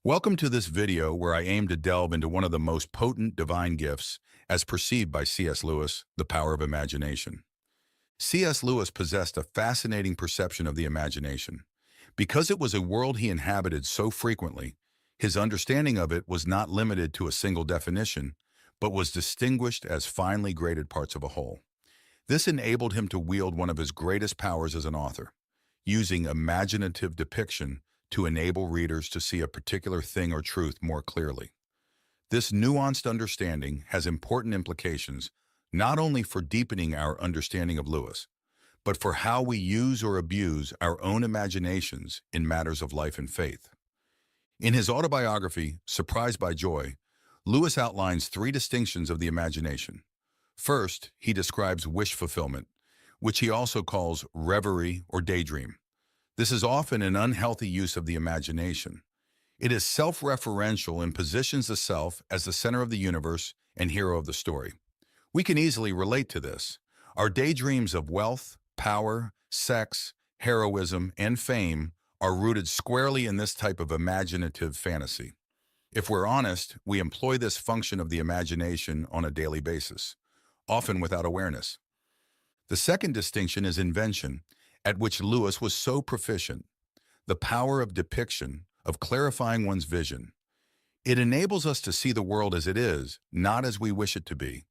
Welcome to this video where I aim to delve into one of the most potent divine gifts, as perceived by C.S. Lewis, the power of imagination. C.S. Lewis possessed a fascinating perception of the imagination. Because it was a world he inhabited so frequently, his understanding of it was not limited to a single definition, but was distinguished as finely graded parts of a whole. This enabled him to wield one of his greatest powers as an author, using imaginative depiction to enable readers to see a particular thing or truth more clearly. This nuanced understanding has important implications not only for deepening our understanding of Lewis, but for how we use or abuse our own imaginations in matters of life and faith. In his autobiography, Surprised by Joy, Lewis outlines three distinctions of the imagination. First, he describes wish fulfillment, which he also calls reverie or daydream. This is often an unhealthy use of the imagination. It is self-referential and positions the self as the center of the universe and hero of the story. We can easily relate to this. Our daydreams of wealth, power, sex, heroism, and fame are rooted squarely in this type of imaginative fantasy. If we're honest, we employ this function of the imagination on a daily basis, often without awareness. The second distinction is invention, at which Lewis was so proficient, the power of depiction, of clarifying one's vision. It enables us to see the world as it is, not as we wish it to be.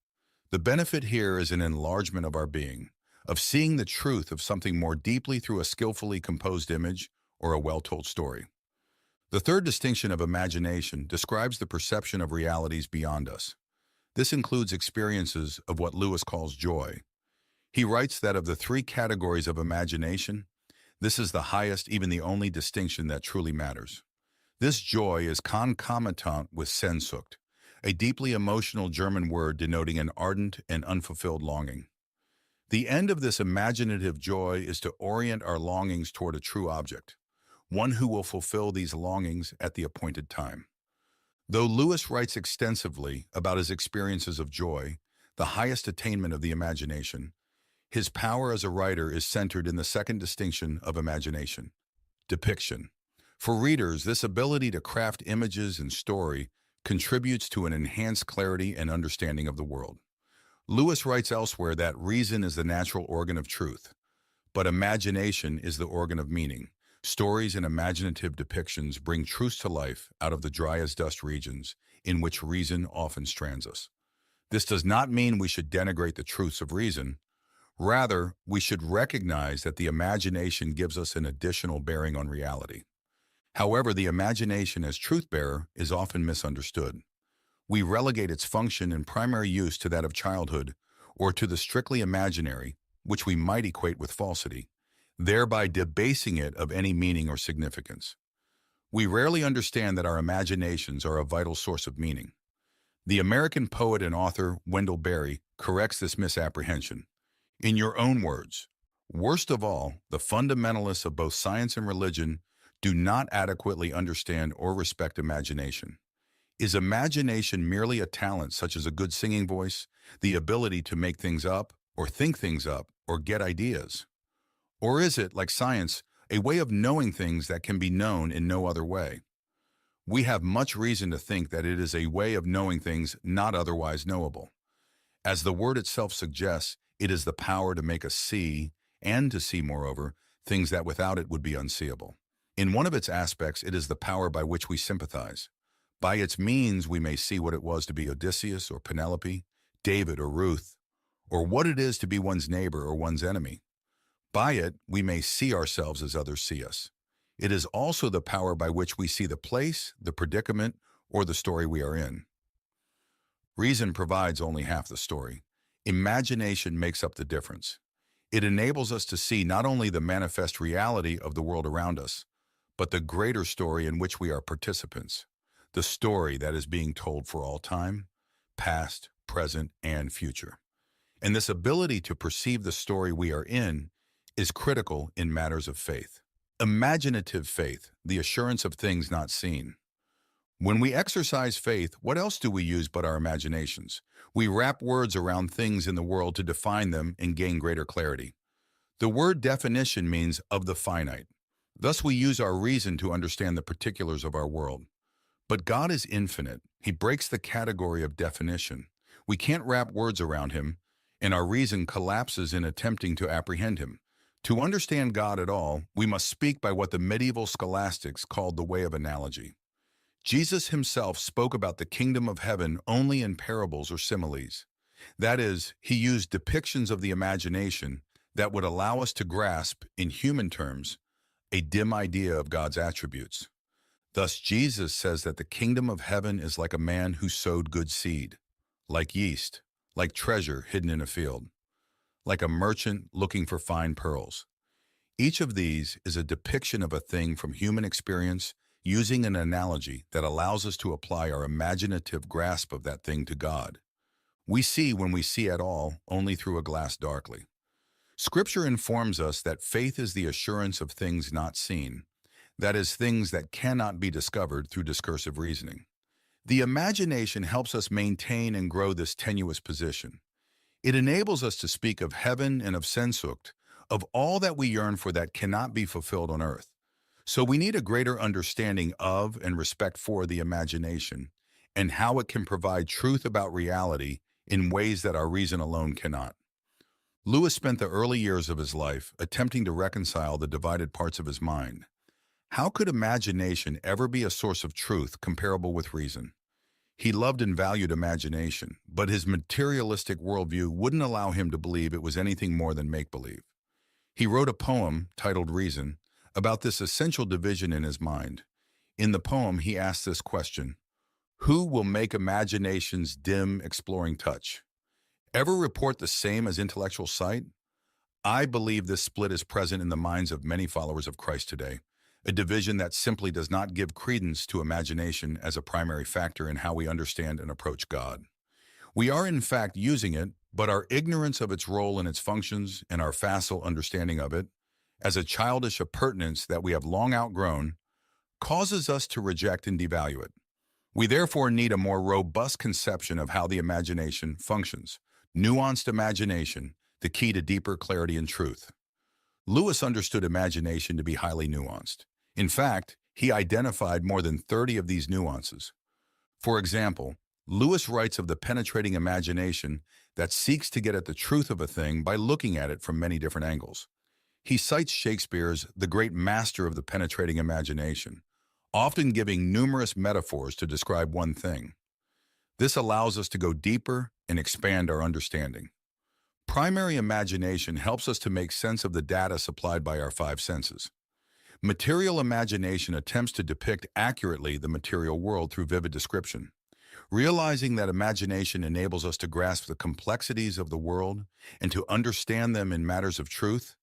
The benefit here is an enlargement of our being, of seeing the truth of something more deeply through a skillfully composed image or a well-told story. The third distinction of imagination describes the perception of realities beyond us. This includes experiences of what Lewis calls joy. He writes that of the three categories of imagination, this is the highest, even the only distinction that truly matters. This joy is concomitant with Sehnsucht, a deeply emotional German word denoting an ardent and unfulfilled longing. The end of this imaginative joy is to orient our longings toward a true object, one who will fulfill these longings at the appointed time. Though Lewis writes extensively about his experiences of joy, the highest attainment of the imagination, his power as a writer is centered in the second distinction of imagination, depiction. For readers, this ability to craft images and story contributes to an enhanced clarity and understanding of the world. Lewis writes elsewhere that reason is the natural organ of truth, but imagination is the organ of meaning. Stories and imaginative depictions bring truths to life out of the dry-as-dust regions in which reason often strands us. This does not mean we should denigrate the truths of reason. Rather, we should recognize that the imagination gives us an additional bearing on reality. However, the imagination as truth-bearer is often misunderstood. We relegate its function and primary use to that of childhood or to the strictly imaginary, which we might equate with falsity, thereby debasing it of any meaning or significance. We rarely understand that our imaginations are a vital source of meaning. The American poet and author Wendell Berry corrects this misapprehension. In your own words, worst of all, the fundamentalists of both science and religion do not adequately understand or respect imagination. Is imagination merely a talent such as a good singing voice, the ability to make things up, or think things up, or get ideas? Or is it, like science, a way of knowing things that can be known in no other way? We have much reason to think that it is a way of knowing things not otherwise knowable. As the word itself suggests, it is the power to make us see, and to see, moreover, things that without it would be unseeable. In one of its aspects, it is the power by which we sympathize. By its means, we may see what it was to be Odysseus or Penelope, David or Ruth, or what it is to be one's neighbor or one's enemy. By it, we may see ourselves as others see us. It is also the power by which we see the place, the predicament, or the story we are in. Reason provides only half the story. Imagination makes up the difference. It enables us to see not only the manifest reality of the world around us, but the greater story in which we are participants, the story that is being told for all time, past, present, and future. And this ability to perceive the story we are in is critical in matters of faith. Imaginative faith, the assurance of things not seen. When we exercise faith, what else do we use but our imaginations? We wrap words around things in the world to define them and gain greater clarity. The word definition means of the finite. Thus we use our reason to understand the particulars of our world. But God is infinite. He breaks the category of definition. We can't wrap words around him, and our reason collapses in attempting to apprehend him. To understand God at all, we must speak by what the medieval scholastics called the way of analogy. Jesus himself spoke about the kingdom of heaven only in parables or similes. That is, he used depictions of the imagination that would allow us to grasp, in human terms, a dim idea of God's attributes. Thus, Jesus says that the kingdom of heaven is like a man who sowed good seed, like yeast, like treasure hidden in a field, like a merchant looking for fine pearls. Each of these is a depiction of a thing from human experience using an analogy that allows us to apply our imaginative grasp of that thing to God. We see when we see at all only through a glass darkly. Scripture informs us that faith is the assurance of things not seen, that is, things that cannot be discovered through discursive reasoning. The imagination helps us maintain and grow this tenuous position. It enables us to speak of heaven and of Sehnsucht, of all that we yearn for that cannot be fulfilled on earth. So we need a greater understanding of and respect for the imagination and how it can provide truth about reality in ways that our reason alone cannot. Lewis spent the early years of his life attempting to reconcile the divided parts of his mind. How could imagination ever be a source of truth comparable with reason? He loved and valued imagination, but his materialistic worldview wouldn't allow him to believe it was anything more than make-believe. He wrote a poem, titled Reason, about this essential division in his mind. In the poem, he asked this question: who will make imagination's dim, exploring touch ever report the same as intellectual sight? I believe this split is present in the minds of many followers of Christ today, a division that simply does not give credence to imagination as a primary factor in how we understand and approach God. We are in fact using it, but our ignorance of its role and its functions and our facile understanding of it, as a childish appurtenance that we have long outgrown, causes us to reject and devalue it. We therefore need a more robust conception of how the imagination functions. Nuanced imagination, the key to deeper clarity and truth. Lewis understood imagination to be highly nuanced. In fact, he identified more than 30 of these nuances. For example, Lewis writes of the penetrating imagination that seeks to get at the truth of a thing by looking at it from many different angles. He cites Shakespeare's The Great Master of the Penetrating Imagination, often giving numerous metaphors to describe one thing. This allows us to go deeper and expand our understanding. Primary imagination helps us to make sense of the data supplied by our five senses. Material imagination attempts to depict accurately the material world through vivid description. Realizing that imagination enables us to grasp the complexities of the world and to understand them in matters of truth,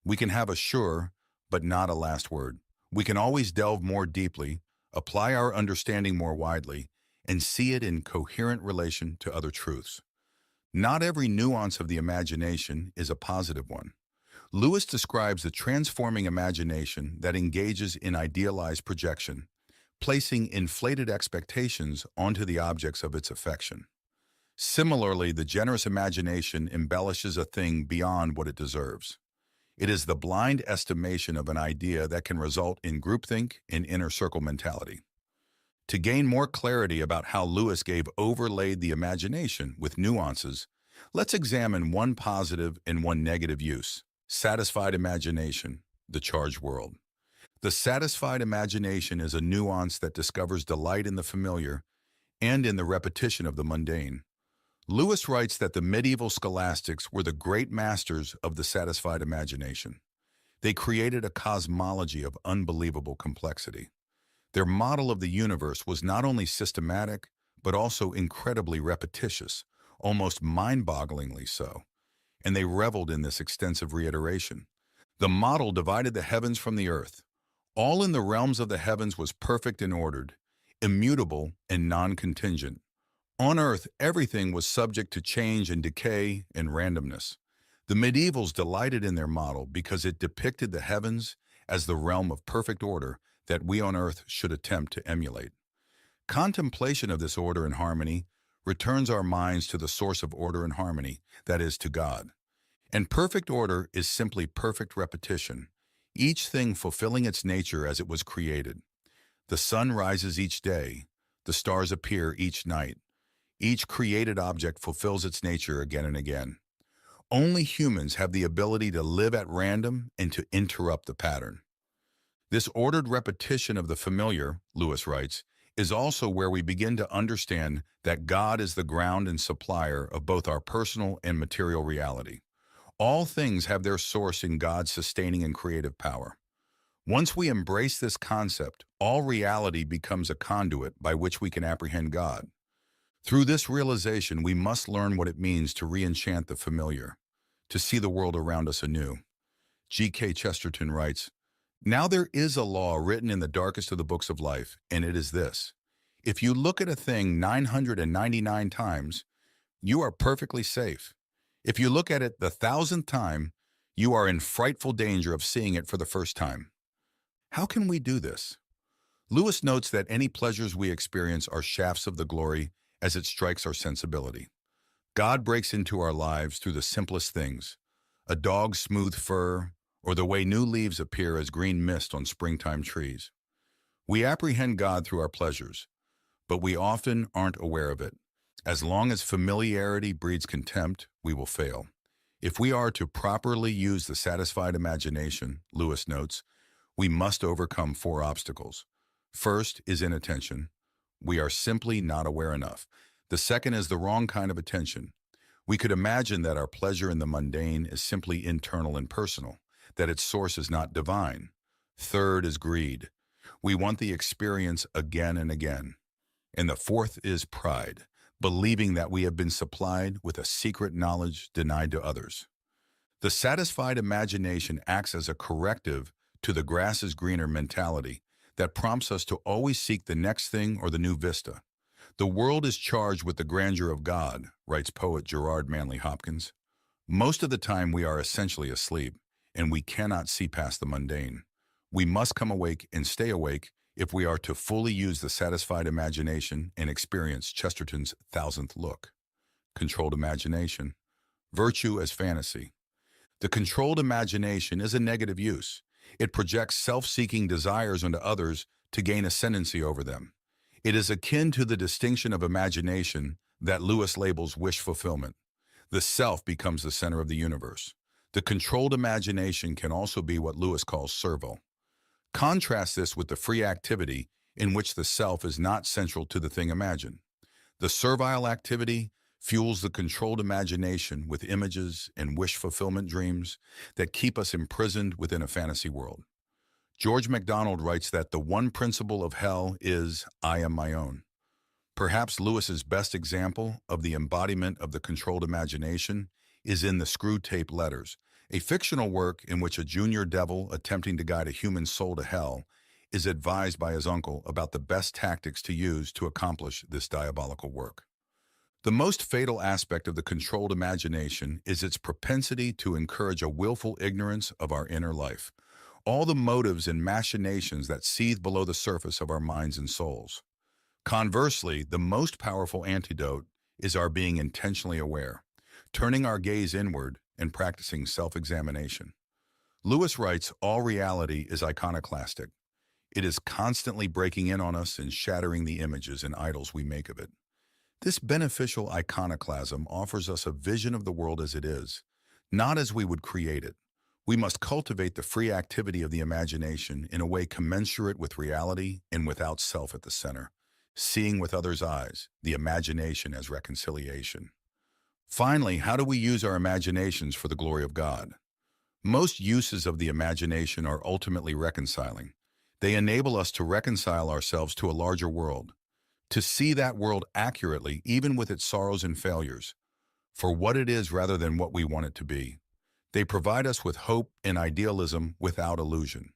we can have a sure, but not a last word. We can always delve more deeply, apply our understanding more widely, and see it in coherent relation to other truths. Not every nuance of the imagination is a positive one. Lewis describes the transforming imagination that engages in idealized projection, placing inflated expectations onto the objects of its affection. Similarly, the generous imagination embellishes a thing beyond what it deserves. It is the blind estimation of an idea that can result in groupthink and inner circle mentality. To gain more clarity about how Lewis gave overlaid the imagination with nuances, let's examine one positive and one negative use. Satisfied imagination, the charged world. The satisfied imagination is a nuance that discovers delight in the familiar and in the repetition of the mundane. Lewis writes that the medieval scholastics were the great masters of the satisfied imagination. They created a cosmology of unbelievable complexity. Their model of the universe was not only systematic, but also incredibly repetitious, almost mind-bogglingly so, and they reveled in this extensive reiteration. The model divided the heavens from the earth. All in the realms of the heavens was perfect and ordered, immutable and non-contingent. On earth, everything was subject to change and decay and randomness. The medievals delighted in their model because it depicted the heavens as the realm of perfect order that we on earth should attempt to emulate. Contemplation of this order and harmony returns our minds to the source of order and harmony, that is, to God. And perfect order is simply perfect repetition, each thing fulfilling its nature as it was created. The sun rises each day, The stars appear each night. Each created object fulfills its nature again and again. Only humans have the ability to live at random and to interrupt the pattern. This ordered repetition of the familiar, Lewis writes, is also where we begin to understand that God is the ground and supplier of both our personal and material reality. All things have their source in God's sustaining and creative power. Once we embrace this concept, all reality becomes a conduit by which we can apprehend God. Through this realization, we must learn what it means to re-enchant the familiar, to see the world around us anew. G.K. Chesterton writes, "Now there is a law written in the darkest of the books of life, and it is this. If you look at a thing 999 times, you are perfectly safe. If you look at it the 1,000th time, you are in frightful danger of seeing it for the first time." How can we do this? Lewis notes that any pleasures we experience are shafts of the glory as it strikes our sensibility. God breaks into our lives through the simplest things, a dog's smooth fur, or the way new leaves appear as green mist on springtime trees. We apprehend God through our pleasures, but we often aren't aware of it. As long as familiarity breeds contempt, we will fail. If we are to properly use the satisfied imagination, Lewis notes, we must overcome 4 obstacles. First is inattention. We are simply not aware enough. The second is the wrong kind of attention. We could imagine that our pleasure in the mundane is simply internal and personal, that its source is not divine. Third is greed. We want the experience again and again. And the fourth is pride, believing that we have been supplied with a secret knowledge denied to others. The satisfied imagination acts as a corrective to the grass is greener mentality that prompts us to always seek the next thing or the new vista. The world is charged with the grandeur of God, writes poet Gerard Manley Hopkins. Most of the time we are essentially asleep, and we cannot see past the mundane. We must come awake and stay awake if we are to fully use the satisfied imagination and experience Chesterton's 1,000th look. Controlled imagination. Virtue as fantasy. The controlled imagination is a negative use. It projects self-seeking desires onto others to gain ascendancy over them. It is akin to the distinction of imagination that Lewis labels wish fulfillment. The self becomes the center of the universe. The controlled imagination can also be what Lewis calls servile. Contrast this with the free activity in which the self is not central to the thing imagined. The servile activity fuels the controlled imagination with images and wish fulfillment dreams that keep us imprisoned within a fantasy world. George MacDonald writes that the one principle of hell is, "I am my own." Perhaps Lewis's best example of the embodiment of the controlled imagination is in The Screw Tape Letters, a fictional work in which a junior devil attempting to guide a human soul to hell is advised by his uncle about the best tactics to use to accomplish this diabolical work. The most fatal aspect of the controlled imagination is its propensity to encourage a willful ignorance of our inner life, all the motives and machinations that seethe below the surface of our minds and souls. Conversely, the most powerful antidote is our being intentionally aware, turning our gaze inward and practicing self-examination. Lewis writes, all reality is iconoclastic. It is constantly breaking in on us and shattering the images and idols we make of it. This beneficial iconoclasm offers us a vision of the world as it is, not as we would create it. We must cultivate the free activity of the imagination in a way commensurate with reality and without self at the center, seeing with others' eyes, the imagination as reconciliation. Finally, how do we use our imaginations for the glory of God? Most uses of the imagination are ultimately reconciling. They enable us to reconcile ourselves to a larger world, to see that world accurately, even with its sorrows and failures, for what it is rather than what we want it to be. They provide us with hope and idealism without illusion.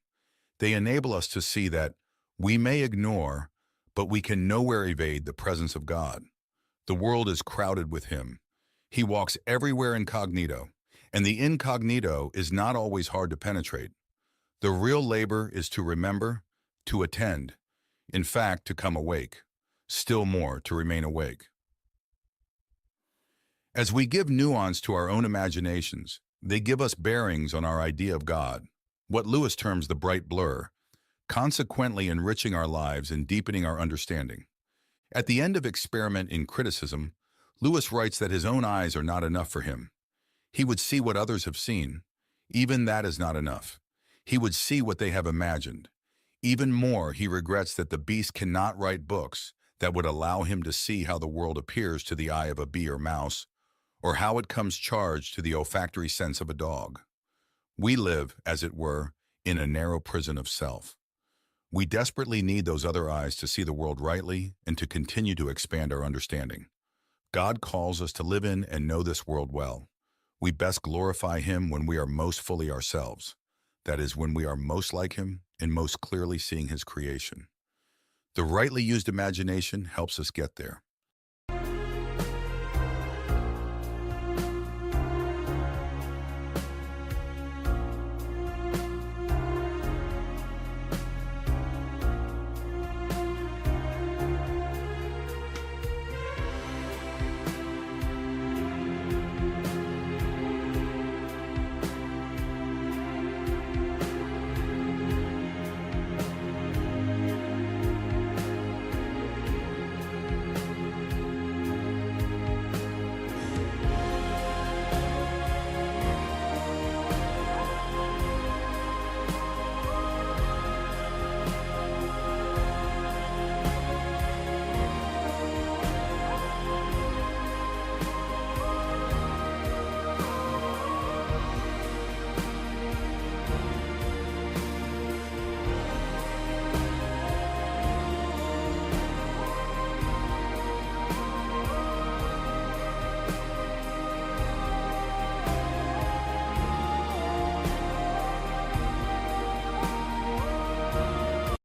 They enable us to see that we may ignore, but we can nowhere evade the presence of God. The world is crowded with Him. He walks everywhere incognito, and the incognito is not always hard to penetrate. The real labor is to remember, to attend, in fact, to come awake. Still more, to remain awake. As we give nuance to our own imaginations, they give us bearings on our idea of God, what Lewis terms the bright blur, consequently enriching our lives and deepening our understanding. At the end of Experiment in Criticism, Lewis writes that his own eyes are not enough for him. He would see what others have seen. Even that is not enough. He would see what they have imagined. Even more, he regrets that the beast cannot write books that would allow him to see how the world appears to the eye of a bee or mouse, or how it comes charged to the olfactory sense of a dog. We live, as it were, in a narrow prison of self. We desperately need those other eyes to see the world rightly and to continue to expand our understanding. God calls us to live in and know this world well. We best glorify Him when we are most fully ourselves. That is, when we are most like Him and most clearly seeing His creation. The rightly used imagination helps us get there.